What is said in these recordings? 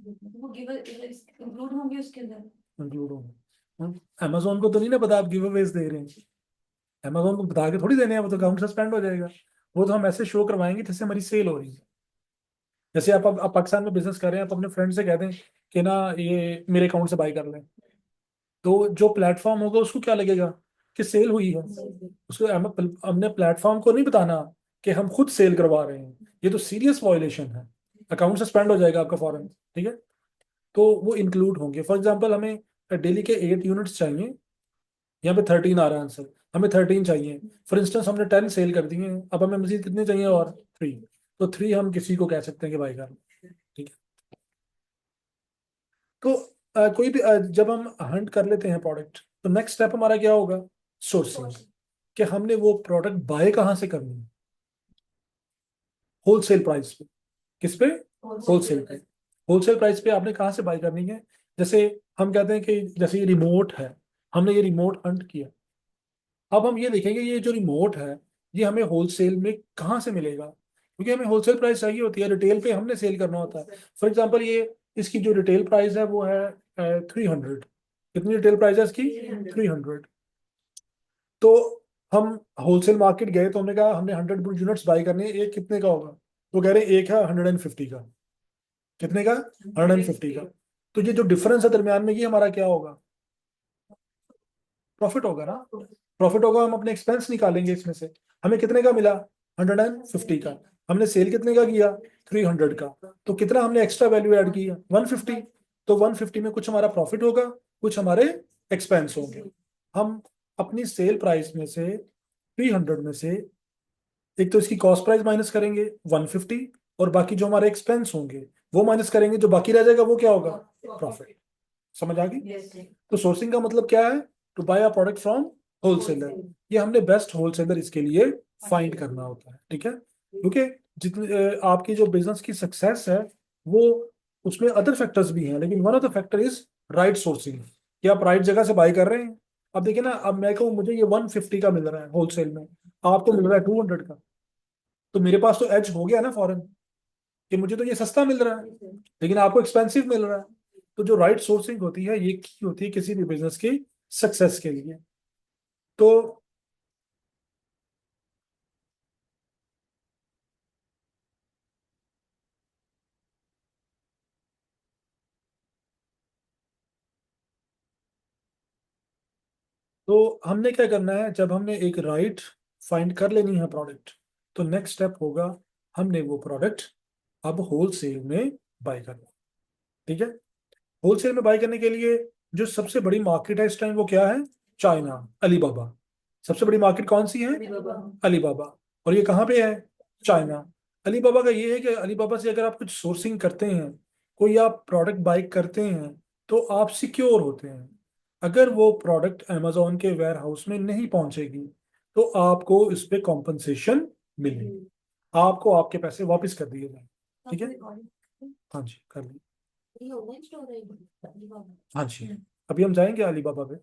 वो give include होंगे उसके अंदर। इंक्लूड होंगे। अमेजोन को तो नहीं ना पता आप गिव अवेज दे रहे हैं, अमेजोन को बता के थोड़ी देने हैं, वो तो अकाउंट सस्पेंड हो जाएगा। वो तो हम ऐसे शो करवाएंगे जैसे हमारी सेल हो रही है। जैसे आप पाकिस्तान में बिजनेस कर रहे हैं, आप अपने फ्रेंड से कहते हैं कि ना ये मेरे अकाउंट से बाई कर लें, तो जो प्लेटफॉर्म होगा उसको क्या लगेगा कि सेल हुई है। उसको हमने प्लेटफॉर्म को नहीं बताना कि हम खुद सेल करवा रहे हैं, ये तो सीरियस वायलेशन है, अकाउंट सस्पेंड हो जाएगा आपका फॉरन। ठीक है, तो वो इंक्लूड होंगे। फॉर एग्जांपल हमें डेली के 8 यूनिट्स चाहिए, यहाँ पे 13 आ रहा है आंसर, हमें 13 चाहिए। फॉर इंस्टेंस हमने 10 सेल कर दिए हैं, अब हमें मजीद कितने चाहिए, और 3। तो 3 हम किसी को कह सकते हैं कि भाई कर लो। ठीक है, तो कोई भी जब हम हंट कर लेते हैं प्रोडक्ट, तो नेक्स्ट स्टेप हमारा क्या होगा, सोर्सिंग। कि हमने वो प्रोडक्ट बाय कहाँ से करनी है, होलसेल प्राइस पे। किस पे, होलसेल पे। होलसेल प्राइस पे आपने कहाँ से बाय करनी है। जैसे हम कहते हैं कि जैसे ये रिमोट है, हमने ये रिमोट हंट किया, अब हम ये देखेंगे ये जो रिमोट है ये हमें होलसेल में कहाँ से मिलेगा, क्योंकि हमें होलसेल प्राइस चाहिए होती है, रिटेल पे हमने सेल करना होता है। फॉर एग्जांपल ये इसकी जो रिटेल प्राइस है वो है 300। कितनी रिटेल प्राइस है इसकी, 300। तो हम होलसेल मार्केट गए तो हमने कहा हमने 100 यूनिट्स बाई करने हैं, एक कितने का होगा, तो कह रहे हैं एक है 150 का। कितने का, 150 का। तो ये जो डिफरेंस है दरमियान में, ये हमारा क्या होगा, प्रॉफिट होगा ना। प्रॉफिट होगा, हम अपने एक्सपेंस निकालेंगे इसमें से। हमें कितने का मिला, 150 का। हमने सेल कितने का किया, 300 का। तो कितना हमने एक्स्ट्रा वैल्यू ऐड किया, 150। तो 150 में कुछ हमारा प्रॉफिट होगा, कुछ हमारे एक्सपेंस होंगे। हम अपनी सेल प्राइस में से 300 में से एक तो इसकी कॉस्ट प्राइस माइनस करेंगे 150, और बाकी जो हमारे एक्सपेंस होंगे वो माइनस करेंगे, जो बाकी रह जाएगा वो क्या होगा, प्रॉफिट। समझ आ गई। तो सोर्सिंग का मतलब क्या है, to buy a product from wholesaler. ये हमने बेस्ट होलसेलर इसके लिए फाइंड करना होता है। ठीक है, क्योंकि जितने आपकी जो बिजनेस की सक्सेस है वो, उसमें अदर फैक्टर्स भी हैं, लेकिन one of the factor is right sourcing, कि आप राइट जगह से बाय कर रहे हैं। अब देखिए ना, अब मैं कहूँ मुझे ये 150 का मिल रहा है होलसेल में, आपको मिल रहा है 200 का, तो मेरे पास तो एज हो गया ना फॉरन, कि मुझे तो ये सस्ता मिल रहा है लेकिन आपको एक्सपेंसिव मिल रहा है। तो जो राइट सोर्सिंग होती है ये की होती है किसी भी बिजनेस की सक्सेस के लिए। तो हमने क्या करना है, जब हमने एक राइट फाइंड कर लेनी है प्रोडक्ट, तो नेक्स्ट स्टेप होगा हमने वो प्रोडक्ट अब होलसेल में बाय करना। ठीक है, होलसेल में बाय करने के लिए जो सबसे बड़ी मार्केट है इस टाइम वो क्या है, चाइना, अलीबाबा। सबसे बड़ी मार्केट कौन सी है, अलीबाबा। और ये कहाँ पे है, चाइना। अलीबाबा का ये है कि अलीबाबा से अगर आप कुछ सोर्सिंग करते हैं, कोई आप प्रोडक्ट बाय करते हैं, तो आप सिक्योर होते हैं। अगर वो प्रोडक्ट अमेजोन के वेयर हाउस में नहीं पहुंचेगी तो आपको इस पे कॉम्पनसेशन मिलेगी, आपको आपके पैसे वापस कर दिए जाएंगे। ठीक है, हाँ जी कर ली। हाँ जी, अभी हम जाएंगे अलीबाबा पे।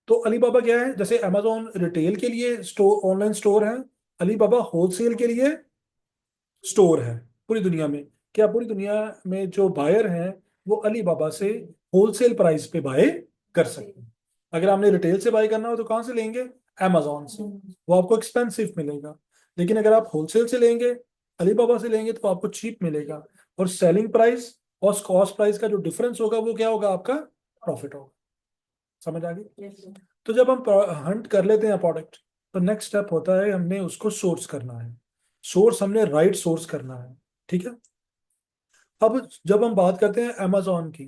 तो अलीबाबा क्या है, जैसे अमेजोन रिटेल के लिए स्टोर, ऑनलाइन स्टोर है, अलीबाबा होलसेल के लिए स्टोर है पूरी दुनिया में। क्या पूरी दुनिया में जो बायर हैं वो अलीबाबा से होलसेल प्राइस पे बाय कर सकते हैं। अगर आपने रिटेल से बाय करना हो तो कहाँ से लेंगे, अमेजोन से, वो आपको एक्सपेंसिव मिलेगा। लेकिन अगर आप होलसेल से लेंगे, अलीबाबा से लेंगे, तो आपको चीप मिलेगा। और सेलिंग प्राइस और कॉस्ट प्राइस का जो डिफरेंस होगा वो क्या होगा, आपका प्रॉफिट होगा। समझ आ गई। तो जब हम हंट कर लेते हैं प्रोडक्ट, तो नेक्स्ट स्टेप होता है हमने उसको सोर्स करना है। सोर्स हमने राइट सोर्स करना है। ठीक है, अब जब हम बात करते हैं अमेजोन की,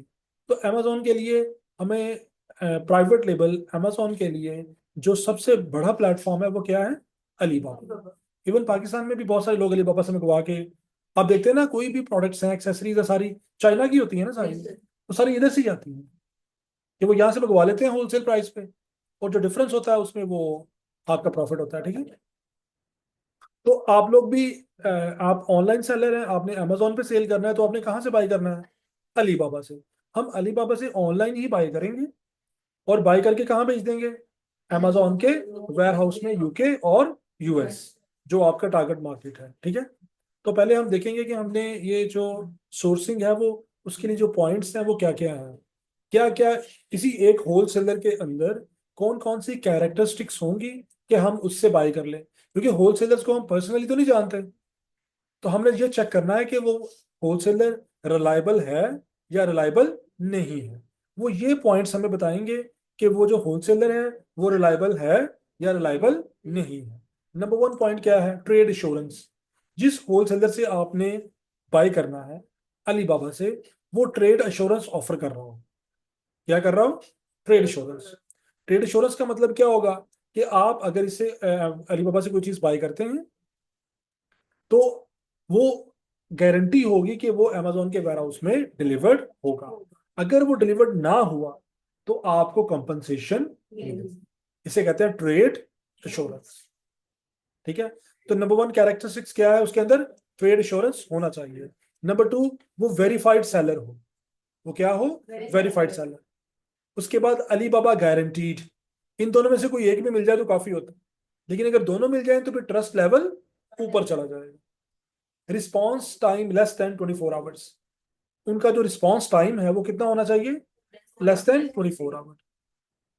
तो अमेजोन के लिए हमें प्राइवेट लेबल अमेजोन के लिए जो सबसे बड़ा प्लेटफॉर्म है वो क्या है, अलीबाबा। इवन पाकिस्तान में भी बहुत सारे लोग अलीबाबा से मंगवा के, आप देखते हैं ना कोई भी प्रोडक्ट्स हैं, एक्सेसरीज है, सारी चाइना की होती है ना सारी, तो सारी इधर से ही आती हैं, कि वो यहाँ से मंगवा लेते हैं होलसेल प्राइस पे, और जो डिफरेंस होता है उसमें वो आपका प्रॉफिट होता है। ठीक है, तो आप लोग भी आप ऑनलाइन सेलर हैं, आपने अमेजोन पे सेल करना है, तो आपने कहाँ से बाय करना है, अलीबाबा से। हम अलीबाबा से ऑनलाइन ही बाय करेंगे, और बाय करके कहाँ भेज देंगे, अमेजोन के वेयर हाउस में, यूके और यूएस, जो आपका टारगेट मार्केट है। ठीक है, तो पहले हम देखेंगे कि हमने ये जो सोर्सिंग है वो उसके लिए जो पॉइंट्स हैं वो क्या क्या हैं, क्या क्या किसी एक होलसेलर के अंदर कौन कौन सी कैरेक्टरिस्टिक्स होंगी कि हम उससे बाय कर लें, क्योंकि होलसेलर्स को हम पर्सनली तो नहीं जानते। तो हमने ये चेक करना है कि वो होलसेलर रिलायबल है या रिलायबल नहीं है। वो ये पॉइंट्स हमें बताएंगे कि वो जो होलसेलर है वो रिलायबल है या रिलायबल नहीं है। नंबर वन पॉइंट क्या है, ट्रेड इंश्योरेंस। जिस होलसेलर से आपने बाय करना है, अलीबाबा से, वो ट्रेड इंश्योरेंस ऑफर कर रहा हो। क्या कर रहा हो, ट्रेड इंश्योरेंस। ट्रेड इंश्योरेंस का मतलब क्या होगा कि आप अगर इसे अलीबाबा से कोई चीज बाय करते हैं तो वो गारंटी होगी कि वो अमेजोन के वेयर हाउस में डिलीवर्ड होगा। अगर वो डिलीवर्ड ना हुआ तो आपको कंपनसेशन मिलेगी। इसे कहते हैं ट्रेड इंश्योरेंस। ठीक है। तो नंबर वन कैरेक्टरिस्टिक्स क्या है उसके अंदर, ट्रेड इंश्योरेंस होना चाहिए। नंबर टू, वो वेरीफाइड सेलर हो। वो क्या हो, वेरीफाइड सेलर। उसके बाद अलीबाबा गारंटीड। इन दोनों में से कोई एक भी मिल जाए तो काफी होता है, लेकिन अगर दोनों मिल जाए तो फिर ट्रस्ट लेवल ऊपर चला जाएगा। Response time less then 24 hours. उनका जो रिस्पॉन्स टाइम है वो कितना होना चाहिए, लेस देन 24 आवर।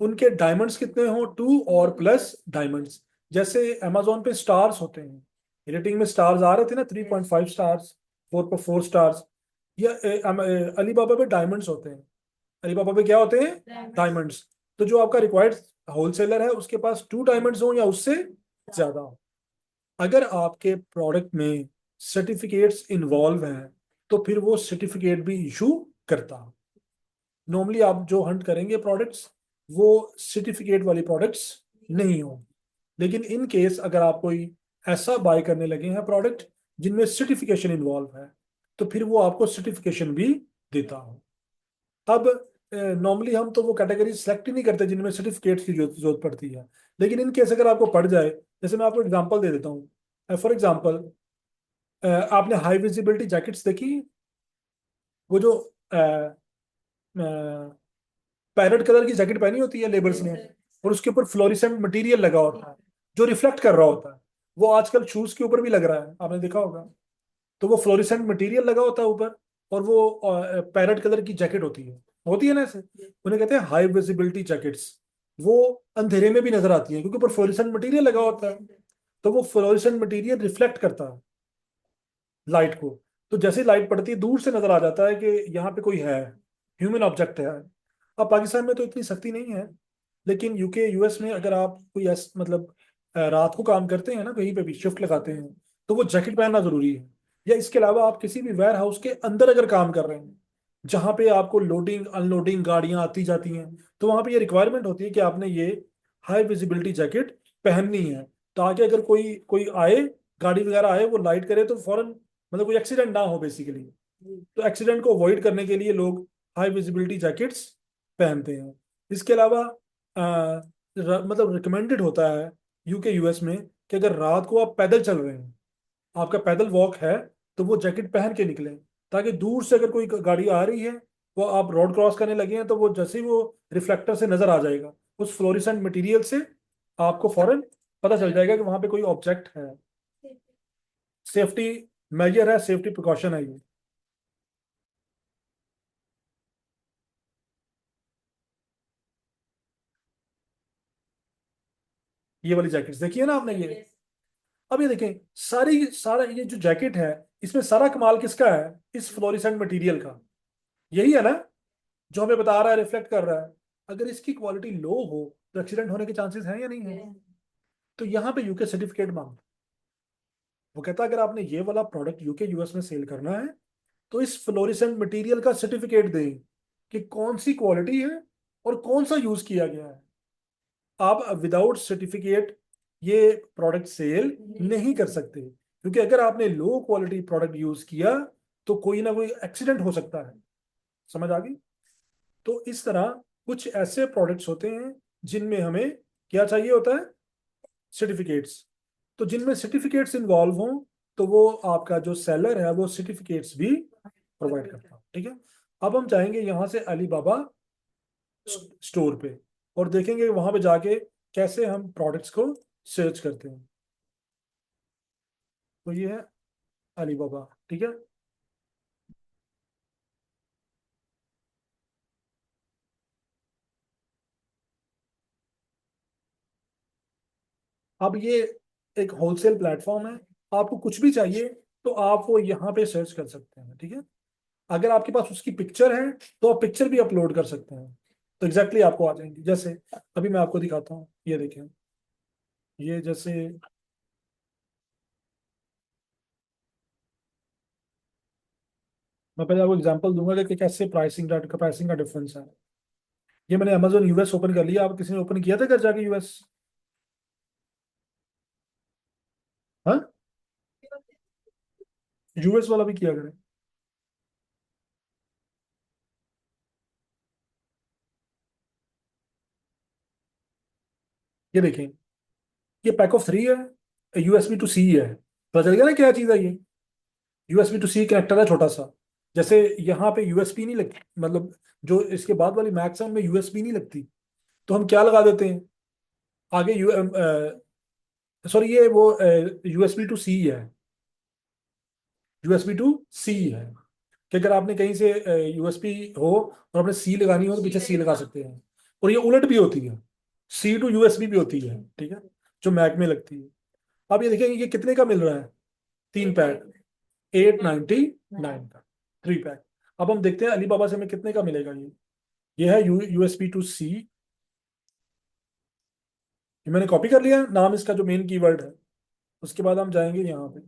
उनके डायमंड्स कितने हो, 2 और प्लस डायमंड्स। जैसे अमेजोन पे स्टार्स होते हैं, रेटिंग में स्टार्स आ रहे थे ना, 3.5 स्टार्स, 4.4 स्टार्स। या अलीबाबा पे डायमंड्स होते हैं। अलीबाबा पे क्या होते हैं, डायमंड्स। तो जो आपका रिक्वायर्ड होलसेलर है उसके पास 2 डायमंड्स हो या उससे ज्यादा हो। अगर आपके प्रोडक्ट में सर्टिफिकेट्स इन्वॉल्व हैं तो फिर वो सर्टिफिकेट भी इशू करता है। नॉर्मली आप जो हंट करेंगे प्रोडक्ट्स, वो सर्टिफिकेट वाली प्रोडक्ट्स नहीं होंगी। लेकिन इन केस अगर आप कोई ऐसा बाय करने लगे हैं प्रोडक्ट जिनमें सर्टिफिकेशन इन्वॉल्व है, तो फिर वो आपको सर्टिफिकेशन भी देता हो। अब नॉर्मली हम तो वो कैटेगरी सेलेक्ट ही नहीं करते जिनमें सर्टिफिकेट्स की जरूरत पड़ती है। लेकिन इन केस अगर आपको पड़ जाए, जैसे मैं आपको एग्जांपल दे देता हूँ। फॉर एग्जांपल, आपने हाई विजिबिलिटी जैकेट्स देखी, वो जो पैरेट कलर की जैकेट पहनी होती है लेबर्स ने, और उसके ऊपर फ्लोरिसेंट मटेरियल लगा होता है जो रिफ्लेक्ट कर रहा होता है। वो आजकल शूज के ऊपर भी लग रहा है, आपने देखा होगा। तो वो फ्लोरिसेंट मटेरियल लगा होता है ऊपर, और वो पैरेट कलर की जैकेट होती है ना ऐसे। उन्हें कहते हैं हाई विजिबिलिटी जैकेट्स। वो अंधेरे में भी नजर आती है क्योंकि ऊपर फ्लोरिसेंट मटेरियल लगा होता है। तो वो फ्लोरिसेंट मटेरियल रिफ्लेक्ट करता है लाइट को। तो जैसे लाइट पड़ती है दूर से नजर आ जाता है कि यहाँ पे कोई है, ह्यूमन ऑब्जेक्ट है। अब पाकिस्तान में तो इतनी सख्ती नहीं है, लेकिन यूके यूएस में अगर आप कोई मतलब रात को काम करते हैं ना, कहीं पे भी शिफ्ट लगाते हैं, तो वो जैकेट पहनना जरूरी है। या इसके अलावा आप किसी भी वेयर हाउस के अंदर अगर काम कर रहे हैं, जहां पे आपको लोडिंग अनलोडिंग गाड़ियां आती जाती हैं, तो वहां पे ये रिक्वायरमेंट होती है कि आपने ये हाई विजिबिलिटी जैकेट पहननी है, ताकि अगर कोई कोई आए, गाड़ी वगैरह आए, वो लाइट करे तो फौरन, मतलब कोई एक्सीडेंट ना हो बेसिकली। तो एक्सीडेंट को अवॉइड करने के लिए लोग हाई विजिबिलिटी जैकेट्स पहनते हैं। इसके अलावा मतलब रिकमेंडेड होता है यूके यूएस में कि अगर रात को आप पैदल चल रहे हैं, आपका पैदल वॉक है, तो वो जैकेट पहन के निकलें, ताकि दूर से अगर कोई गाड़ी आ रही है, वो आप रोड क्रॉस करने लगे हैं, तो वो जैसे ही वो रिफ्लेक्टर से नजर आ जाएगा, उस फ्लोरिसेंट मटेरियल से आपको फौरन पता चल जाएगा कि वहां पे कोई ऑब्जेक्ट है। सेफ्टी मेजर है, सेफ्टी प्रिकॉशन है ये वाली जैकेट देखिए ना आपने ये। अब ये देखें, सारा ये जो जैकेट है, इसमें सारा कमाल किसका है, इस फ्लोरिसेंट मटेरियल का। यही है ना जो हमें बता रहा है, रिफ्लेक्ट कर रहा है। अगर इसकी क्वालिटी लो हो तो एक्सीडेंट होने के चांसेस हैं या नहीं है। तो यहाँ पे यूके सर्टिफिकेट मांगता है। वो कहता है अगर आपने ये वाला प्रोडक्ट यूके यूएस में सेल करना है, तो इस फ्लोरिसेंट मटेरियल का सर्टिफिकेट दें कि कौन सी क्वालिटी है और कौन सा यूज किया गया है। आप विदाउट सर्टिफिकेट ये प्रोडक्ट सेल नहीं कर सकते, क्योंकि अगर आपने लो क्वालिटी प्रोडक्ट यूज किया तो कोई ना कोई एक्सीडेंट हो सकता है। समझ आ गई। तो इस तरह कुछ ऐसे प्रोडक्ट्स होते हैं जिनमें हमें क्या चाहिए होता है, सर्टिफिकेट्स। तो जिनमें सर्टिफिकेट्स इन्वॉल्व हों, तो वो आपका जो सेलर है वो सर्टिफिकेट्स भी प्रोवाइड करता है। ठीक है। अब हम जाएंगे यहाँ से अलीबाबा स्टोर पे, और देखेंगे वहां पे जाके कैसे हम प्रोडक्ट्स को सर्च करते हैं। तो ये है अलीबाबा। ठीक है। अब ये एक होलसेल प्लेटफॉर्म है, आपको कुछ भी चाहिए तो आप वो यहाँ पे सर्च कर सकते हैं, ठीक है। अगर आपके पास उसकी पिक्चर है तो आप पिक्चर भी अपलोड कर सकते हैं, तो एग्जैक्टली आपको आ जाएंगी। जैसे अभी मैं आपको दिखाता हूँ, ये देखें, ये जैसे मैं पहले आपको एग्जांपल दूंगा कि कैसे प्राइसिंग का डिफरेंस है। ये मैंने अमेजोन यूएस ओपन कर लिया। आप किसी ने ओपन किया था घर जाके यूएस? हाँ, यूएस वाला भी किया करें। ये देखें, ये पैक ऑफ 3 है, यूएसबी टू सी है। पता चल गया ना क्या चीज़ है ये? यूएसबी टू सी कनेक्टर है छोटा सा। जैसे यहाँ पे यूएसबी नहीं लगती, मतलब जो इसके बाद वाली मैक्स है उनमें यूएसबी नहीं लगती, तो हम क्या लगा देते हैं आगे, यू सॉरी, ये वो यूएसबी टू सी है। यूएसबी टू सी है कि अगर आपने कहीं से यूएसबी हो और आपने सी लगानी हो तो पीछे सी लगा सकते हैं। और ये उलट भी होती है, सी टू यूएसबी भी होती है, ठीक है, जो मैक में लगती है। अब ये देखेंगे ये कितने का मिल रहा है, 3 पैक, 899 का 3 पैक। अब हम देखते हैं अलीबाबा से हमें कितने का मिलेगा ये है यूएसबी टू सी। ये मैंने कॉपी कर लिया है नाम इसका, जो मेन कीवर्ड है। उसके बाद हम जाएंगे यहाँ पे,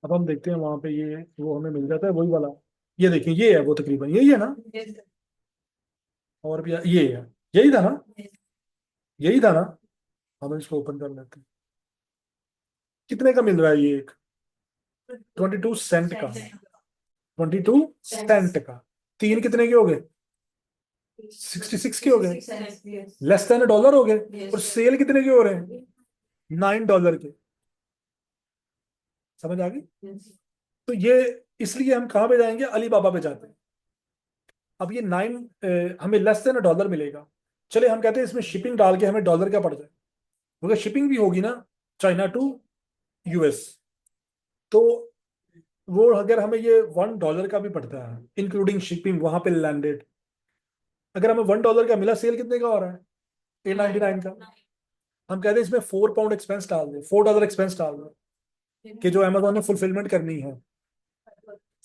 अब हम देखते हैं वहां पे ये वो हमें मिल जाता है वही वाला। ये देखिए, ये है वो, तकरीबन यही है ना, और भी ये है, यही था ना, यही था ना। हम इसको ओपन कर लेते हैं। कितने का मिल रहा है ये एक? 22 सेंट का, 22 सेंट का। तीन कितने के हो गए? 66 के हो गए, लेस देन $1 हो गए। और सेल कितने के हो रहे हैं? $9 के। समझ आ गई? तो ये इसलिए हम कहाँ पे जाएंगे, अलीबाबा पे जाते हैं। अब ये हमें लेस देन $1 मिलेगा। चले हम कहते हैं इसमें शिपिंग डाल के हमें डॉलर क्या पड़ जाए, क्योंकि शिपिंग भी होगी ना, चाइना टू यूएस। तो वो अगर हमें ये $1 का भी पड़ता है इंक्लूडिंग शिपिंग वहां पे लैंडेड, अगर हमें $1 का मिला, सेल कितने का हो रहा है? 899 का। हम कहते हैं इसमें £4 एक्सपेंस डाल दो, $4 एक्सपेंस डाल दो, कि जो अमेजोन ने फुलफिलमेंट करनी है,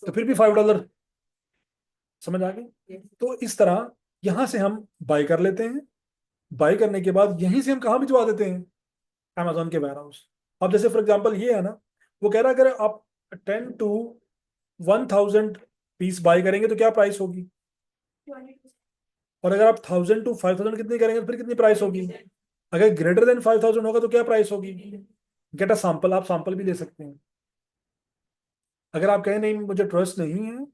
तो फिर भी $5। समझ आ गई? तो इस तरह यहां से हम बाय कर लेते हैं। बाय करने के बाद यहीं से हम कहाँ भिजवा देते हैं? अमेजोन के वेयर हाउस। अब जैसे फॉर एग्जांपल ये है ना, वो कह रहा है अगर आप 10 to 1000 पीस बाय करेंगे तो क्या प्राइस होगी, और अगर आप 1000 to 5000 कितनी करेंगे तो फिर कितनी प्राइस होगी, अगर ग्रेटर देन 5000 होगा तो क्या प्राइस होगी। गेट अ सैंपल, आप सैंपल भी ले सकते हैं। अगर आप कहें नहीं मुझे ट्रस्ट नहीं है,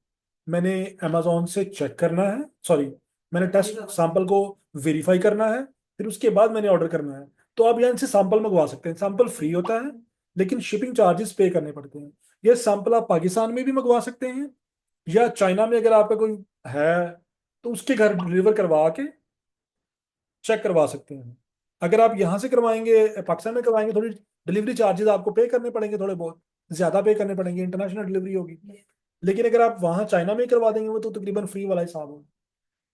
मैंने अमेजोन से चेक करना है, सॉरी, मैंने टेस्ट सैंपल को वेरीफाई करना है, फिर उसके बाद मैंने ऑर्डर करना है, तो आप यहाँ से सैंपल मंगवा सकते हैं। सैंपल फ्री होता है, लेकिन शिपिंग चार्जेस पे करने पड़ते हैं। ये सैंपल आप पाकिस्तान में भी मंगवा सकते हैं, या चाइना में अगर आपका कोई है तो उसके घर डिलीवर करवा के चेक करवा सकते हैं। अगर आप यहाँ से करवाएंगे, पाकिस्तान में करवाएंगे, थोड़ी डिलीवरी चार्जेस आपको पे करने पड़ेंगे, थोड़े बहुत ज्यादा पे करने पड़ेंगे, इंटरनेशनल डिलीवरी होगी। लेकिन अगर आप वहाँ चाइना में करवा देंगे वो तो तकरीबन फ्री वाला हिसाब होगा।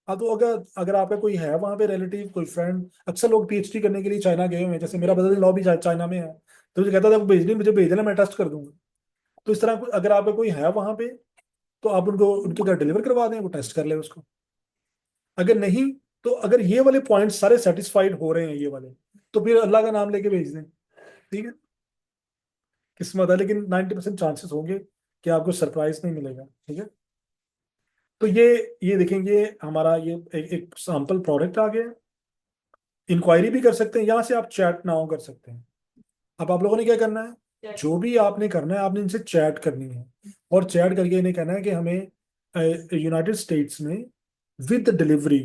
हाँ, तो अगर अगर आपका कोई है वहाँ पे रिलेटिव, कोई फ्रेंड, अक्सर लोग पीएचडी करने के लिए चाइना गए हुए हैं, जैसे मेरा ब्रदर इन लॉ भी चाइना में है, तो मुझे कहता था भेजनी, मुझे भेज देना, मैं टेस्ट कर दूंगा। तो इस तरह अगर आपका कोई है वहाँ पे तो आप उनको उनके घर डिलीवर करवा दें, वो टेस्ट कर ले उसको। अगर नहीं, तो अगर ये वाले पॉइंट्स सारे सेटिस्फाइड हो रहे हैं ये वाले, तो फिर अल्लाह का नाम लेके भेज दें, ठीक है। किस्मत है, लेकिन 90% चांसेस होंगे कि आपको सरप्राइज नहीं मिलेगा, ठीक है। तो ये देखेंगे हमारा ये एक सैंपल प्रोडक्ट आ गया। इंक्वायरी भी कर सकते हैं यहाँ से, आप चैट नाउ कर सकते हैं। अब आप लोगों ने क्या करना है, जो भी आपने करना है आपने इनसे चैट करनी है, और चैट करके इन्हें कहना है कि हमें यूनाइटेड स्टेट्स में विद डिलीवरी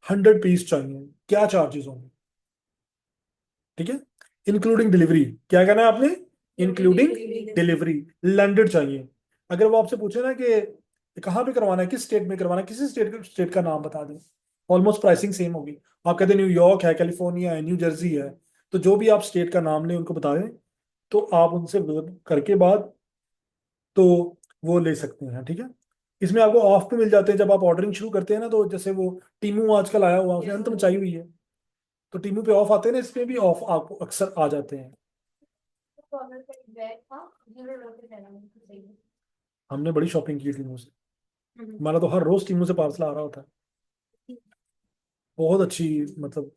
100 पीस चाहिए, क्या चार्जेस होंगे, ठीक है। इंक्लूडिंग डिलीवरी, क्या कहना है आपने, इंक्लूडिंग डिलीवरी, लैंडेड चाहिए। अगर वो आपसे पूछे ना कि कहाँ पे करवाना है, किस स्टेट में करवाना है, किसी स्टेट का नाम बता दें, ऑलमोस्ट प्राइसिंग सेम होगी। आप कहते हैं न्यूयॉर्क है, कैलिफोर्निया है, न्यू जर्सी है, तो जो भी आप स्टेट का नाम लें उनको बता दें, तो आप उनसे विजिट करके बाद तो वो ले सकते हैं, ठीक है। इसमें आपको ऑफ पे मिल जाते हैं जब आप ऑर्डरिंग शुरू करते हैं ना, तो जैसे वो टीमू आजकल आया हुआ, उसने अंत मचाई हुई है, तो टीमू पे ऑफ आते हैं ना, इसमें भी ऑफ आपको अक्सर आ जाते हैं। हमने बड़ी शॉपिंग की टीमू से, हमारा तो हर रोज टीमू से पार्सल आ रहा होता है। बहुत अच्छी, मतलब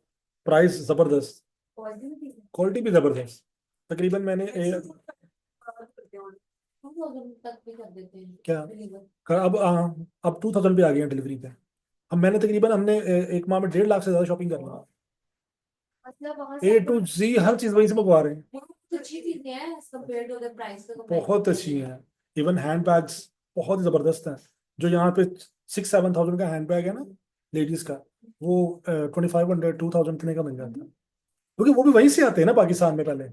प्राइस जबरदस्त, क्वालिटी भी जबरदस्त। तकरीबन मैंने तक भी कर देते हैं क्या deliver। अब 2000 पे आ गए हैं डिलीवरी पे। हम मैंने तकरीबन हमने एक माह में 1.5 लाख से ज्यादा शॉपिंग कर लिया। मतलब वहाँ ए टू जी हर चीज वहीं से मंगवा रहे हैं। बहुत अच्छी चीजें हैं कंपेयर टू अदर प्राइस बहुत अच्छी हैं। इवन हैंड बैग्स बहुत ही जबरदस्त हैं। जो यहाँ पे 6-7 थाउजेंड का हैंड बैग है ना लेडीज का, वो 2500-2000 इतने का मिल जाता है, क्योंकि वो भी वहीं से आते हैं ना पाकिस्तान में पहले,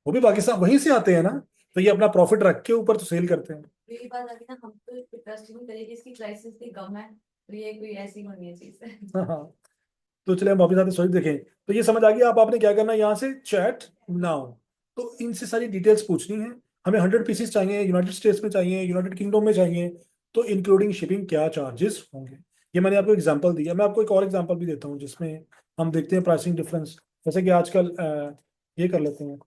वो भी पाकिस्तान वहीं से आते हैं ना, तो ये अपना प्रॉफिट रख के ऊपर तो सेल करते हैं। यही बात आती ना, हम तो ट्रस्ट नहीं करेंगे, इसकी प्राइसेस भी कम है तो ये कोई ऐसी होनी है चीज है। हाँ, तो चले हम वापस आते सॉरी देखें। तो ये समझ आ गया, आप आपने क्या करना है, यहाँ से चैट नाउ, तो इनसे सारी डिटेल्स पूछनी है। हमें 100 पीसेस चाहिए, यूनाइटेड स्टेट्स में चाहिए, यूनाइटेड किंगडम में चाहिए, तो इंक्लूडिंग शिपिंग क्या चार्जेस होंगे। ये मैंने आपको एग्जांपल दिया, मैं आपको एक और एग्जांपल भी देता हूँ जिसमें हम देखते हैं प्राइसिंग डिफरेंस। जैसे कि आजकल ये कर लेते हैं,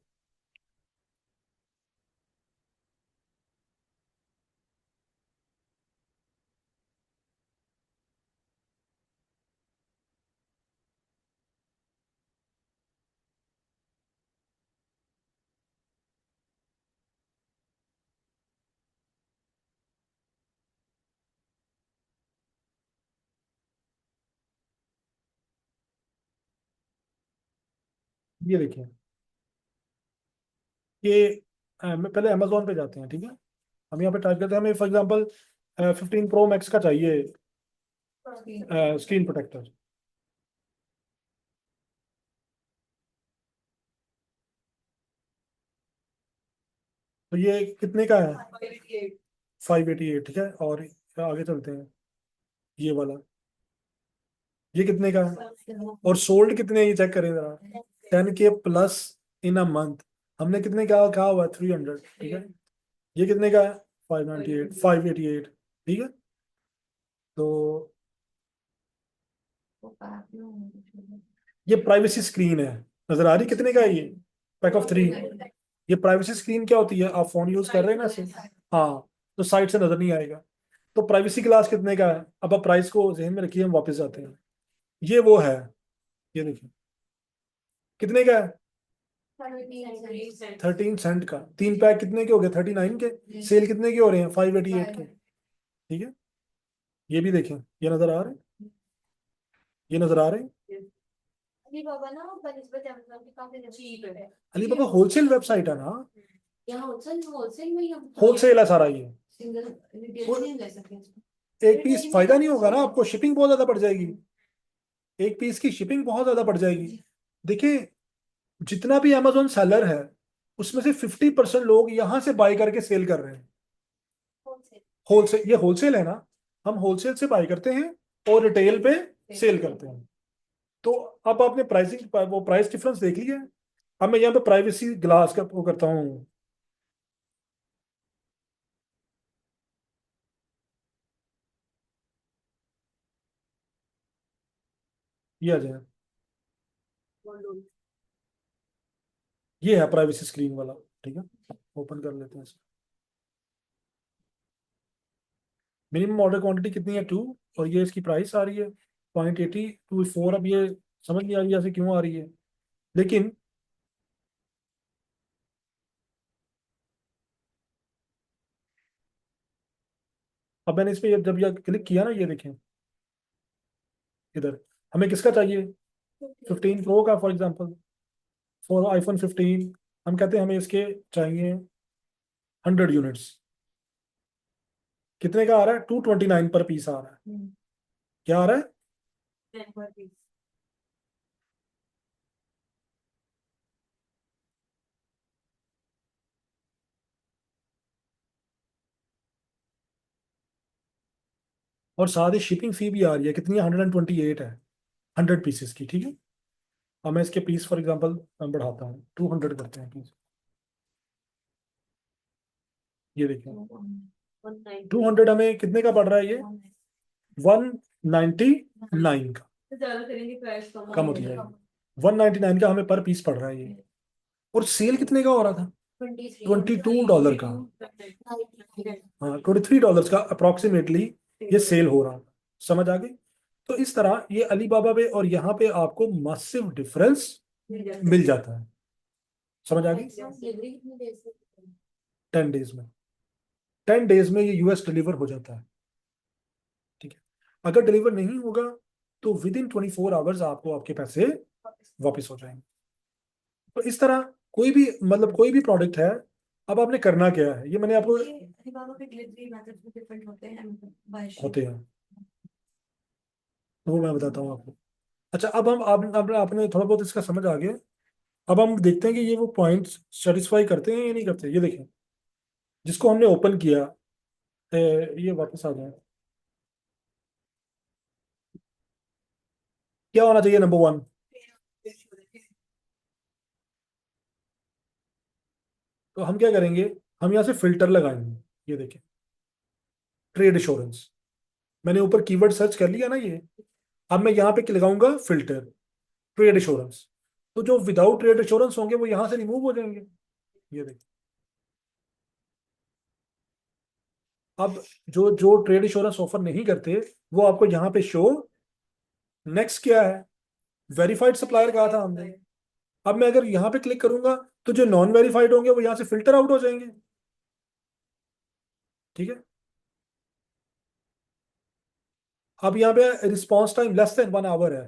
ये देखिए, ये मैं पहले अमेजोन पे जाते हैं, ठीक है। हम यहाँ पे टाइप करते हैं, हमें फॉर एग्जांपल 15 प्रो मैक्स का चाहिए स्क्रीन प्रोटेक्टर। तो ये कितने का है? 588, ठीक है। और आगे चलते हैं, ये वाला, ये कितने का है? और सोल्ड कितने हैं ये चेक करें जरा, 10K+ इन अ मंथ। हमने कितने का कहा हुआ है? 300, ठीक है। ये कितने का है? 598, 588, ठीक है। तो ये प्राइवेसी स्क्रीन है, नजर आ रही कितने का है ये? Pack of 3। ये प्राइवेसी स्क्रीन क्या होती है? आप फोन यूज कर रहे हैं ना इसे, हाँ, तो साइड से नजर नहीं आएगा। तो प्राइवेसी ग्लास कितने का है? अब आप प्राइस को जहन में रखिए, हम वापस जाते हैं। ये वो है, ये देखिए कितने का है? 13 सेंट का। 3 पैक कितने के हो गए? 39 के। सेल कितने के हो रहे हैं? 588 के, ठीक है। ये भी देखें, ये नजर आ रहे हैं, ये नजर आ रहे हैं। अलीबाबा ना बनिस्बत अमेज़न की काफी चीप है। अलीबाबा होलसेल वेबसाइट है ना, यहाँ होलसेल होलसेल में ही हम होलसेल है सारा ये। सिंगल रिटेल नहीं ले सकते। एक पीस फायदा नहीं होगा ना आपको, शिपिंग बहुत ज्यादा बढ़ जाएगी, एक पीस की शिपिंग बहुत ज्यादा बढ़ जाएगी। देखिए, जितना भी अमेजोन सेलर है उसमें से 50% लोग यहाँ से बाय करके सेल कर रहे हैं। होलसेल, ये होलसेल है ना, हम होलसेल से बाय करते हैं और रिटेल पे सेल करते हैं। तो अब आपने प्राइसिंग वो प्राइस डिफरेंस देख लिया है। अब मैं यहाँ पे प्राइवेसी ग्लास का वो करता हूँ, ये आ जाए, ये है प्राइवेसी स्क्रीन वाला, ठीक है। ओपन कर लेते हैं इसको। मिनिमम ऑर्डर क्वांटिटी कितनी है? 2, और ये इसकी प्राइस आ रही है 0.8024। अब ये समझ नहीं आ रही ऐसे क्यों आ रही है, लेकिन अब मैंने इस पे जब ये क्लिक किया ना, ये देखें इधर, हमें किसका चाहिए? 15 प्रो का फॉर एग्जांपल, फॉर iPhone 15। हम कहते हैं हमें इसके चाहिए 100 यूनिट्स। कितने का आ रहा है? 229 पर पीस आ रहा है। क्या आ रहा है? और साथ ही शिपिंग फी भी आ रही है, कितनी है? 128 है 100 पीसेस की, ठीक है। अब मैं इसके पीस फॉर एग्जांपल बढ़ाता हूँ, 200 करते हैं पीस। ये देखिए 200 हमें कितने का पड़ रहा है ये? 199 का, ज्यादा करेंगे प्राइस कम होती जाएगी। 199 का हमें पर पीस पड़ रहा है ये। और सेल कितने का हो रहा था? $22 का। हाँ, $23 का अप्रोक्सीमेटली ये सेल हो रहा था। समझ आ गई? तो इस तरह ये अलीबाबा पे और यहाँ पे आपको मसिव डिफरेंस मिल जाता है। समझ आ गई? डिलीवरी कितनी देर से 10 डेज में, 10 डेज में ये यूएस डिलीवर हो जाता है, ठीक है। अगर डिलीवर नहीं होगा तो विद इन 24 आवर्स आपको आपके पैसे वापस हो जाएंगे। तो इस तरह कोई भी मतलब कोई भी प्रोडक्ट है, अब आपने करना क्या है, ये मैंने आपको अलीबाबा पे डिलीवरी मेथड्स भी डिफरेंट होते हैं बाय होते हैं, तो वो मैं बताता हूँ आपको। अच्छा, अब हम आपने थोड़ा बहुत इसका समझ आ गया। अब हम देखते हैं कि ये वो पॉइंट्स सेटिस्फाई करते हैं या नहीं करते। ये देखें, जिसको हमने ओपन किया, ये वापस आ जाए। क्या होना चाहिए? नंबर 1, तो हम क्या करेंगे, हम यहाँ से फिल्टर लगाएंगे। ये देखें, ट्रेड एश्योरेंस, मैंने ऊपर कीवर्ड सर्च कर लिया ना ये। अब मैं यहाँ पे लगाऊंगा फिल्टर ट्रेड एश्योरेंस, तो जो विदाउट ट्रेड एश्योरेंस होंगे वो यहाँ से रिमूव हो जाएंगे। ये देखिए, अब जो जो ट्रेड एश्योरेंस ऑफर नहीं करते वो आपको यहाँ पे शो। नेक्स्ट क्या है? वेरीफाइड सप्लायर कहा था हमने। अब मैं अगर यहाँ पे क्लिक करूंगा तो जो नॉन वेरीफाइड होंगे वो यहाँ से फिल्टर आउट हो जाएंगे, ठीक है। अब यहाँ पे response time less than 1 hour है,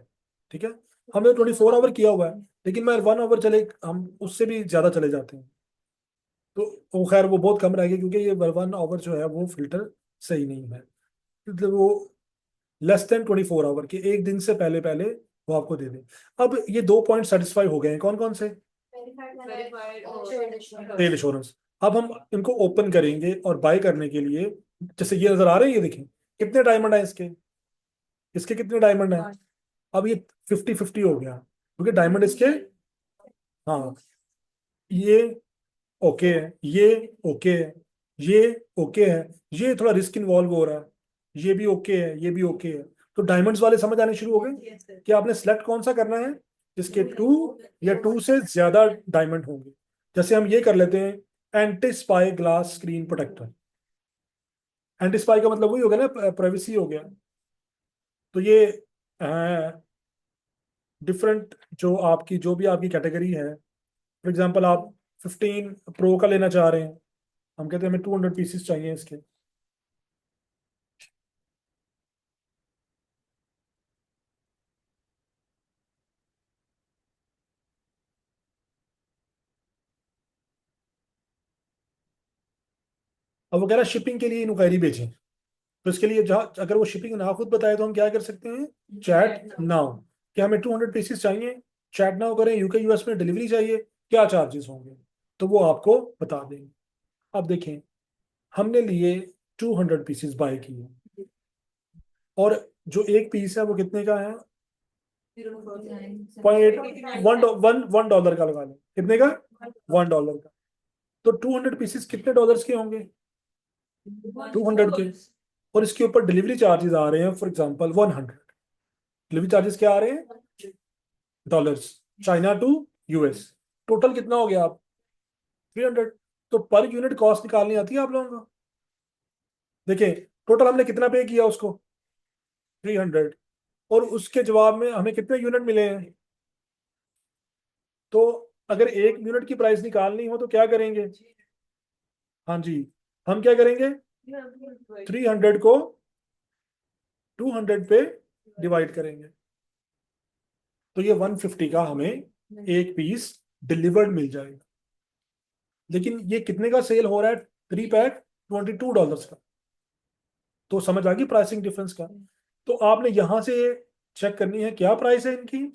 ठीक है। हमने 24 आवर किया हुआ है, लेकिन मैं 1 आवर चले, हम उससे भी ज्यादा चले जाते हैं तो वो खैर वो बहुत कम रहेगी, क्योंकि ये 1 आवर जो है वो फिल्टर सही नहीं है। मतलब वो लेस देन 24 आवर के, एक दिन से पहले पहले वो आपको दे दे। अब ये 2 पॉइंट सेटिस्फाई हो गए हैं, कौन कौन से? Trade insurance. अब हम इनको ओपन करेंगे और बाय करने के लिए, जैसे ये नजर आ रहे हैं, ये देखें कितने डायमंड है इसके, इसके कितने डायमंड है? अब ये 50-50 हो गया, क्योंकि डायमंड इसके, हाँ, ये ओके है, ये ओके है, ये ओके है, ये थोड़ा रिस्क इन्वॉल्व हो रहा है, ये भी ओके है, ये भी ओके है। तो डायमंड्स वाले समझ आने शुरू हो गए कि आपने सेलेक्ट कौन सा करना है, जिसके 2 या 2 से ज्यादा डायमंड होंगे। जैसे हम ये कर लेते हैं, anti spy glass screen protector. Anti spy का मतलब वही हो गया ना, प्राइवेसी हो गया। तो ये डिफरेंट जो आपकी जो भी आपकी कैटेगरी है, फॉर एग्जांपल आप 15 प्रो का लेना चाह रहे हैं, हम कहते हैं हमें 200 पीसेस चाहिए इसके। अब वो कह रहा है शिपिंग के लिए इंक्वायरी भेजें, तो इसके लिए जहाँ अगर वो शिपिंग ना खुद बताए तो हम क्या कर सकते हैं, चैट नाउ, कि हमें 200 पीसेस चाहिए, चैट नाउ करें, यूके यूएस में डिलीवरी चाहिए, क्या चार्जेस होंगे, तो वो आपको बता देंगे। अब देखें, हमने लिए 200 पीसेस बाय किए, और जो एक पीस है वो कितने का है? पॉइंट वन डॉलर का लगा लें, कितने का? $1 का। तो 200 पीसेस कितने डॉलर्स के होंगे? 200 के। और इसके ऊपर डिलीवरी चार्जेस आ रहे हैं फॉर एग्जांपल 100। डिलीवरी चार्जेस क्या आ रहे हैं? Dollars, China to US. Total कितना हो गया आप? 300। तो पर यूनिट कॉस्ट निकालनी आती है आप लोगों को? देखिए, टोटल हमने कितना पे किया उसको? 300। और उसके जवाब में हमें कितने यूनिट मिले हैं? तो अगर एक यूनिट की प्राइस निकालनी हो तो क्या करेंगे? हाँ जी, हम क्या करेंगे, 300 को 200 पे डिवाइड करेंगे, तो ये 150 का हमें एक पीस डिलीवर्ड मिल जाएगा। लेकिन ये कितने का सेल हो रहा है? 3 पैक $22 का। तो समझ आ गई प्राइसिंग डिफरेंस का। तो आपने यहां से चेक करनी है क्या प्राइस है इनकी,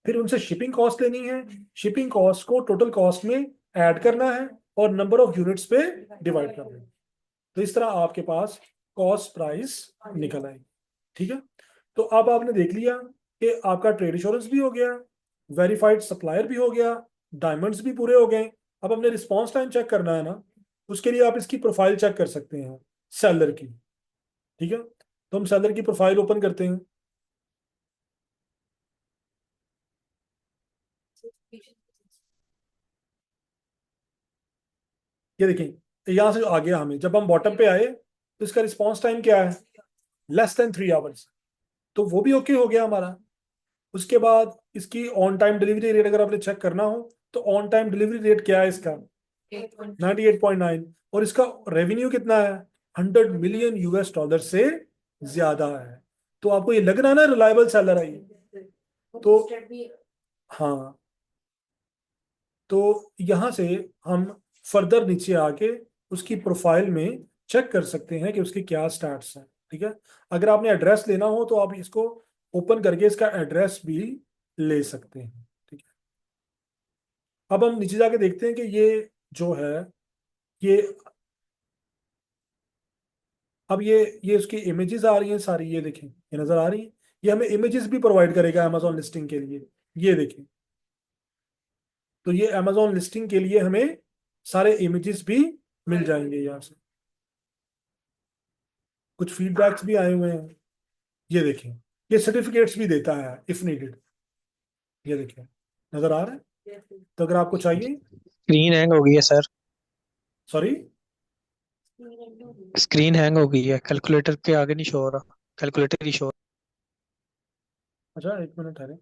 फिर उनसे शिपिंग कॉस्ट लेनी है, शिपिंग कॉस्ट को टोटल कॉस्ट में ऐड करना है, और नंबर ऑफ यूनिट्स पे डिवाइड करना है। तो इस तरह आपके पास कॉस्ट प्राइस निकल आएगी। ठीक है, तो अब आपने देख लिया कि आपका ट्रेड इंश्योरेंस भी हो गया, वेरीफाइड सप्लायर भी हो गया, डायमंड्स भी पूरे हो गए। अब हमने रिस्पॉन्स टाइम चेक करना है ना, उसके लिए आप इसकी प्रोफाइल चेक कर सकते हैं सेलर की। ठीक है, तो हम सेलर की प्रोफाइल ओपन करते हैं। ये देखें, यहां से आ गया हमें, जब हम बॉटम पे आए तो इसका रिस्पॉन्स टाइम क्या है, लेस देन 3 आवर्स। तो वो भी ओके हो गया हमारा। उसके बाद इसकी ऑन टाइम डिलीवरी रेट अगर आपने चेक करना हो तो ऑन टाइम डिलीवरी रेट क्या है इसका, 98.9। और इसका रेवेन्यू कितना है, 100 मिलियन US डॉलर से ज्यादा है। तो आपको ये लग रहा है ना रिलायबल सेलर है ये। तो हाँ, तो यहां से हम फर्दर नीचे आके उसकी प्रोफाइल में चेक कर सकते हैं कि उसके क्या स्टैट्स हैं। ठीक है, अगर आपने एड्रेस लेना हो तो आप इसको ओपन करके इसका एड्रेस भी ले सकते हैं। ठीक है, अब हम नीचे जाके देखते हैं कि ये जो है, ये अब ये उसकी इमेजेस आ रही हैं सारी, ये देखें, ये नजर आ रही है। ये हमें इमेजेस भी प्रोवाइड करेगा अमेजोन लिस्टिंग के लिए। ये देखें, तो ये अमेजोन लिस्टिंग के लिए हमें सारे इमेजेस भी मिल जाएंगे यहाँ से। कुछ फीडबैक्स भी आए हुए हैं, ये देखें। ये सर्टिफिकेट्स भी देता है इफ नीडेड, ये देखें, नजर आ रहा है। तो अगर आपको चाहिए, स्क्रीन हैंग हो गई है सर। सॉरी, स्क्रीन हैंग हो गई है, कैलकुलेटर के आगे नहीं शो हो रहा, कैलकुलेटर ही शो। अच्छा 1 मिनट ठहरे,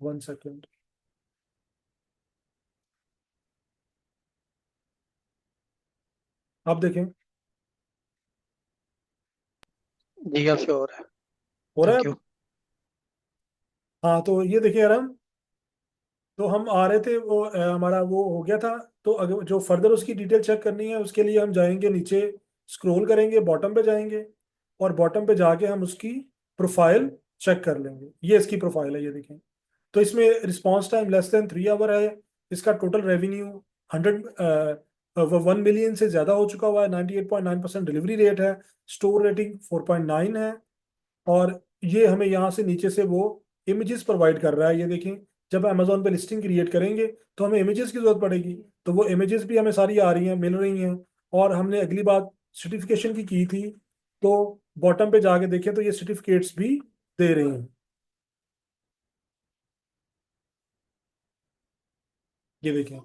1 सेकेंड। आप देखें, जी अब शो हो रहा है। हो रहा है थैंक अब? यू। हाँ, तो ये देखिए यार, हम आ रहे थे, वो हमारा वो हो गया था। तो अगर जो फर्दर उसकी डिटेल चेक करनी है उसके लिए हम जाएंगे नीचे, स्क्रॉल करेंगे, बॉटम पे जाएंगे, और बॉटम पे जाके हम उसकी प्रोफाइल चेक कर लेंगे। ये इसकी प्रोफाइल है, ये देखें। तो इसमें response time less than 3 hour है। इसका टोटल रेवेन्यू 1 मिलियन से ज्यादा हो चुका हुआ है, 98.9% डिलीवरी रेट है, स्टोर रेटिंग 4.9 है। और ये हमें यहाँ से नीचे से वो इमेजेस प्रोवाइड कर रहा है, ये देखें। जब अमेजोन पे लिस्टिंग क्रिएट करेंगे तो हमें इमेजेस की जरूरत पड़ेगी, तो वो इमेजेस भी हमें सारी आ रही हैं, मिल रही हैं। और हमने अगली बात सर्टिफिकेशन की थी, तो बॉटम पे जाके देखें तो ये सर्टिफिकेट्स भी दे रहे हैं, ये देखें।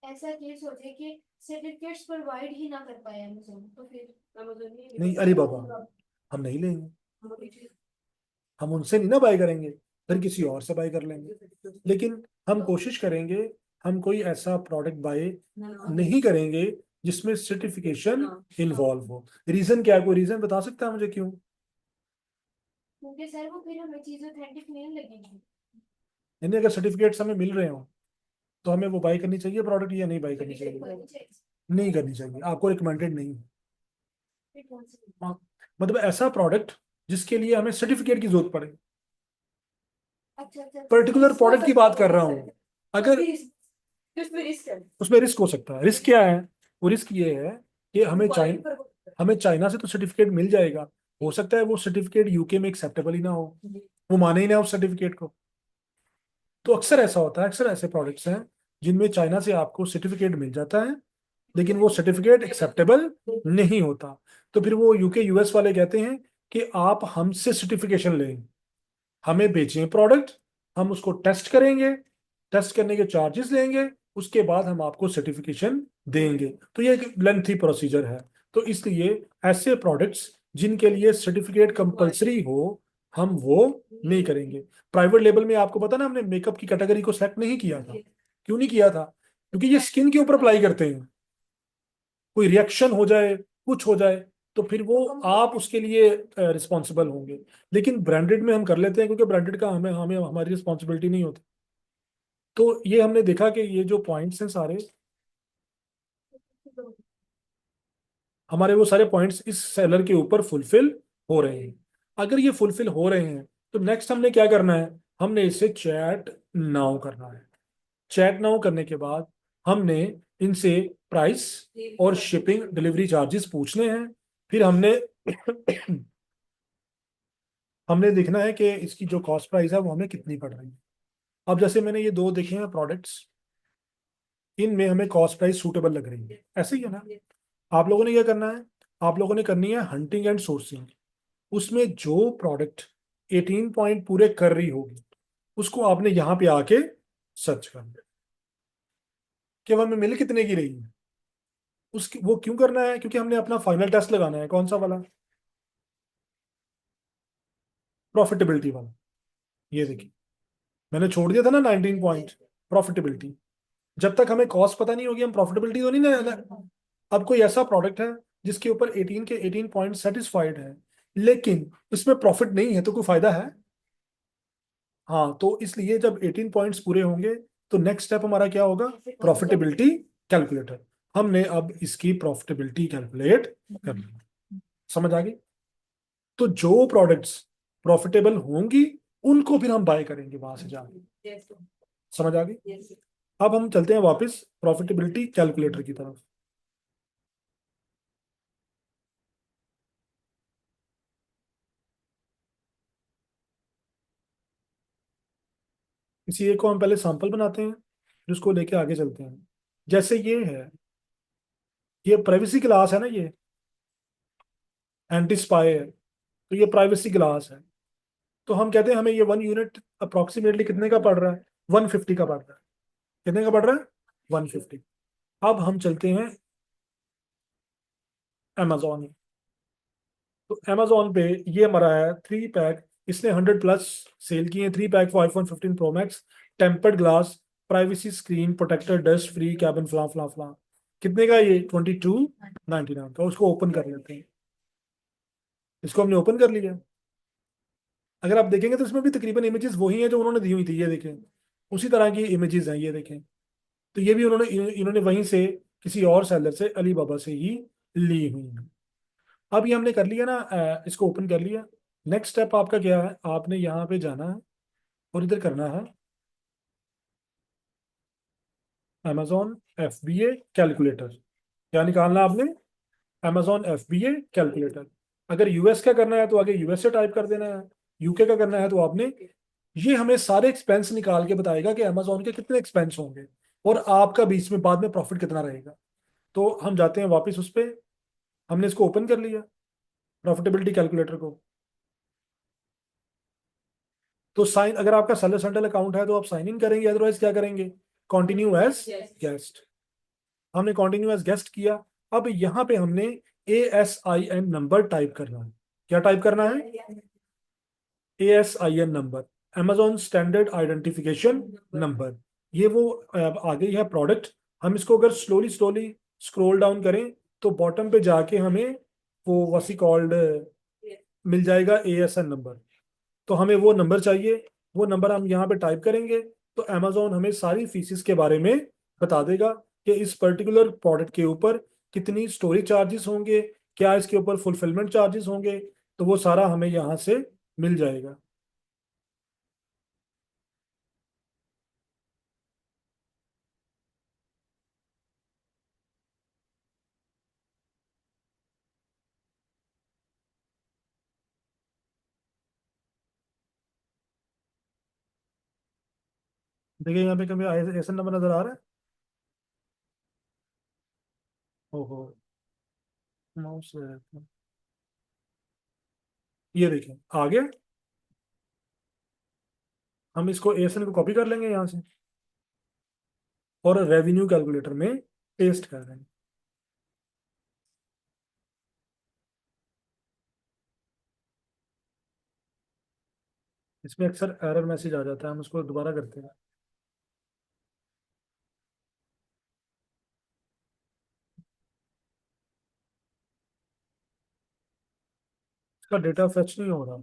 ऐसा केस हो जाए कि सर्टिफिकेट्स प्रोवाइड ही ना कर पाए अमेज़न, तो फिर अमेज़न नहीं अलीबाबा, हम नहीं लेंगे, हम उनसे नहीं ना बाय करेंगे, फिर किसी और से बाय कर लेंगे। लेकिन हम कोशिश करेंगे, हम कोई ऐसा प्रोडक्ट बाय नहीं करेंगे जिसमें सर्टिफिकेशन इन्वॉल्व हो। रीजन क्या है, कोई रीजन बता सकता है मुझे क्यों? क्योंकि सर वो फिर हमें चीज ऑथेंटिक नहीं लगेगी। यानी अगर सर्टिफिकेट्स हमें मिल रहे हो तो हमें वो बाय करनी चाहिए प्रोडक्ट, या नहीं बाय करनी चाहिए? नहीं करनी चाहिए, आपको रिकमेंडेड नहीं है। फिर कौन सी? हाँ, मतलब ऐसा प्रोडक्ट जिसके लिए हमें सर्टिफिकेट की जरूरत पड़े, अच्छा अच्छा, पर्टिकुलर प्रोडक्ट की बात कर रहा हूँ। अगर उसमें रिस्क है। उसमें रिस्क हो सकता है, रिस्क क्या है? वो रिस्क ये है कि हमें चाइना से तो सर्टिफिकेट मिल जाएगा, हो सकता है वो सर्टिफिकेट यूके में एक्सेप्टेबल ही ना हो, वो माने ही ना उस सर्टिफिकेट को। तो अक्सर ऐसा होता है, अक्सर ऐसे प्रोडक्ट्स हैं जिनमें चाइना से आपको सर्टिफिकेट मिल जाता है लेकिन वो सर्टिफिकेट एक्सेप्टेबल नहीं होता। तो फिर वो यूके यूएस वाले कहते हैं कि आप हमसे सर्टिफिकेशन लें, हमें बेचें प्रोडक्ट, हम उसको टेस्ट करेंगे, टेस्ट करने के चार्जेस लेंगे, उसके बाद हम आपको सर्टिफिकेशन देंगे। तो ये एक लेंथी प्रोसीजर है। तो इसलिए ऐसे प्रोडक्ट्स जिनके लिए सर्टिफिकेट कंपलसरी हो, हम वो नहीं करेंगे। प्राइवेट लेबल में आपको पता ना, हमने मेकअप की कैटेगरी को सेलेक्ट नहीं किया था। क्यों नहीं किया था? क्योंकि ये स्किन के ऊपर अप्लाई करते हैं, कोई रिएक्शन हो जाए, कुछ हो जाए, तो फिर वो आप उसके लिए रिस्पॉन्सिबल होंगे। लेकिन ब्रांडेड में हम कर लेते हैं क्योंकि ब्रांडेड का हमें हमें हमारी रिस्पॉन्सिबिलिटी नहीं होती। तो ये हमने देखा कि ये जो पॉइंट्स हैं सारे, हमारे वो सारे पॉइंट्स इस सेलर के ऊपर फुलफिल हो रहे हैं। अगर ये फुलफिल हो रहे हैं तो नेक्स्ट हमने क्या करना है, हमने इसे चैट नाउ करना है। चैट नाउ करने के बाद हमने इनसे प्राइस और शिपिंग डिलीवरी चार्जेस पूछने हैं। फिर हमने हमने देखना है कि इसकी जो कॉस्ट प्राइस है वो हमें कितनी पड़ रही है। अब जैसे मैंने ये दो देखे हैं प्रोडक्ट्स, इनमें हमें कॉस्ट प्राइस सूटेबल लग रही है, ऐसे ही है ना। आप लोगों ने क्या करना है, आप लोगों ने करनी है हंटिंग एंड सोर्सिंग। उसमें जो प्रोडक्ट 18 पॉइंट पूरे कर रही होगी उसको आपने यहाँ पे आके सर्च करना कि वो हमें मिल कितने की रही है। उसकी वो क्यों करना है, क्योंकि हमने अपना फाइनल टेस्ट लगाना है। कौन सा वाला? प्रॉफिटेबिलिटी वाला। ये देखिए, मैंने छोड़ दिया था ना 19 पॉइंट प्रॉफिटेबिलिटी। जब तक हमें कॉस्ट पता नहीं होगी हम प्रॉफिटेबिलिटी तो नहीं ना। अब कोई ऐसा प्रोडक्ट है जिसके ऊपर 18 के 18 पॉइंट सेटिस्फाइड है, लेकिन इसमें प्रॉफिट नहीं है, तो कोई फायदा है? हाँ, तो इसलिए जब 18 पॉइंट्स पूरे होंगे तो नेक्स्ट स्टेप हमारा क्या होगा? Profitability calculator. हमने अब इसकी प्रॉफिटेबिलिटी कैलकुलेट कर ली। समझ आ गई? तो जो प्रोडक्ट्स प्रॉफिटेबल होंगी उनको फिर हम बाय करेंगे वहां से जाके। Yes, sir. समझ आ गई? Yes, sir. अब हम चलते हैं वापस प्रॉफिटेबिलिटी कैलकुलेटर की तरफ। इसी एक को हम पहले सैंपल बनाते हैं, फिर उसको लेके आगे चलते हैं। जैसे ये है, ये प्राइवेसी क्लास है ना, ये एंटी स्पाई है, तो ये प्राइवेसी क्लास है। तो हम कहते हैं हमें ये 1 यूनिट अप्रोक्सीमेटली कितने का पड़ रहा है? 150 का पड़ रहा है। कितने का पड़ रहा है? 150। अब हम चलते हैं अमेजोन। तो अमेजोन पे ये हमारा है 3 पैक। इसने 100+ सेल किए हैं। 3 pack for iPhone 15 pro max, tempered glass, privacy screen protector, dust free cabin, फला फला फला। कितने का ये? 2299 का। उसको ओपन कर लेते हैं। इसको हमने ओपन कर लिया। अगर आप देखेंगे तो इसमें भी तकरीबन इमेजेस वही हैं जो उन्होंने दी हुई थी। ये देखें, उसी तरह की इमेजेस हैं, ये देखें। तो ये भी इन्होंने वहीं से किसी और सेलर से, अली बाबा से ही ली हुई है। अब ये हमने कर लिया ना, इसको ओपन कर लिया। नेक्स्ट स्टेप आपका क्या है? आपने यहाँ पे जाना है और इधर करना है अमेजोन FBA कैलकुलेटर। क्या निकालना है आपने? Amazon FBA calculator. अगर यूएस का करना है तो आगे यूएस से टाइप कर देना है। यूके का करना है तो आपने, ये हमें सारे एक्सपेंस निकाल के बताएगा कि अमेजोन के कितने एक्सपेंस होंगे और आपका बीच में बाद में प्रॉफिट कितना रहेगा। तो हम जाते हैं वापस उस पर। हमने इसको ओपन कर लिया, प्रॉफिटेबिलिटी कैलकुलेटर को। तो साइन, अगर आपका सेलर सेंट्रल अकाउंट है तो आप साइन इन करेंगे, अदरवाइज क्या करेंगे? Continue as guest. हमने कंटिन्यू एज गेस्ट किया। अब यहाँ पे हमने ASIN नंबर टाइप करना है। क्या टाइप करना है? ASIN number, Amazon standard identification number. ये वो आ गई है प्रोडक्ट। हम इसको अगर स्लोली स्लोली स्क्रॉल डाउन करें तो बॉटम पे जाके हमें वो वसी कॉल्ड मिल जाएगा ASN नंबर। तो हमें वो नंबर चाहिए। वो नंबर हम यहाँ पे टाइप करेंगे तो अमेजोन हमें सारी फीसिस के बारे में बता देगा कि इस पर्टिकुलर प्रोडक्ट के ऊपर कितनी स्टोरेज चार्जेस होंगे, क्या इसके ऊपर फुलफिलमेंट चार्जेस होंगे। तो वो सारा हमें यहाँ से मिल जाएगा। देखिए यहाँ पे कभी ऐसा नंबर नजर आ रहा है। ओहो, माउस, ये देखिए आ गया। हम इसको ASN को कॉपी कर लेंगे यहाँ से और रेवेन्यू कैलकुलेटर में पेस्ट कर देंगे। इसमें अक्सर एरर मैसेज आ जाता है, हम उसको दोबारा करते हैं। इसका डेटा फेच नहीं हो रहा।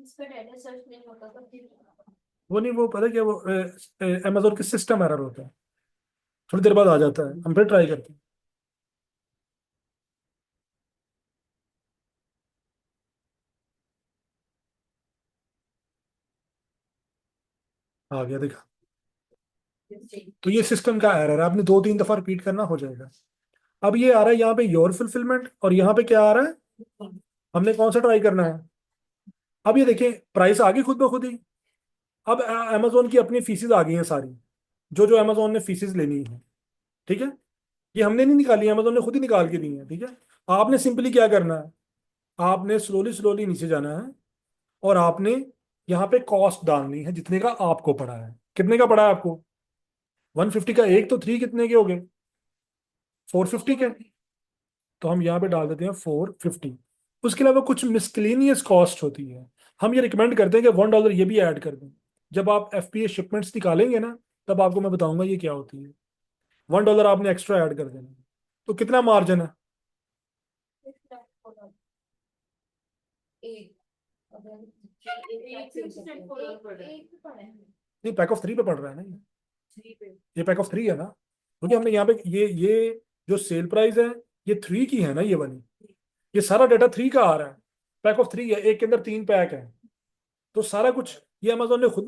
इसका डाटा सर्च नहीं होता तो फिर वो नहीं, वो पता है क्या, वो अमेजोन के सिस्टम एरर होता है, थोड़ी देर बाद आ जाता है। हम फिर ट्राई करते हैं। आ गया, देखा। तो ये सिस्टम का एरर है, आपने 2-3 दफा रिपीट करना, हो जाएगा। अब ये आ रहा है यहाँ पे योर फुलफिलमेंट, और यहाँ पे क्या आ रहा है, हमने कौन सा ट्राई करना है। अब ये देखें, प्राइस आ गई खुद ब खुद ही। अब अमेजोन की अपनी फीसिस आ गई हैं सारी, जो जो अमेजोन ने फीसिस लेनी है, ठीक है। ये हमने नहीं निकाली, अमेजोन ने खुद ही निकाल के दी है, ठीक है। आपने सिंपली क्या करना है, आपने स्लोली स्लोली नीचे जाना है, और आपने यहाँ पे कॉस्ट डालनी है जितने का आपको पड़ा है। कितने का पड़ा है आपको, 150 का एक, तो 3 कितने के हो गए, 450 के। तो हम यहाँ पे डाल देते हैं 450। उसके अलावा कुछ मिसक्लेनियस कॉस्ट होती है, हम ये रिकमेंड करते हैं कि $1 ये भी ऐड कर दें। जब आप FPA शिपमेंट्स निकालेंगे ना, तब आपको मैं बताऊंगा ये क्या होती है। $1 आपने एक्स्ट्रा ऐड कर देना। तो कितना मार्जिन है, एक अगर एक एक से एक एक पे पड़ा है। ये पैक ऑफ 3 पे पड़ रहा है ना, थ्री पे ये पैक ऑफ 3 है ना, क्योंकि हमने यहाँ पे ये जो सेल प्राइस है, ये 3 की है ना ये वाली, ये सारा डाटा 3 का आ रहा है, पैक ऑफ 3 है, एक के अंदर 3 पैक है। तो सारा कुछ ये अमेजोन ने खुद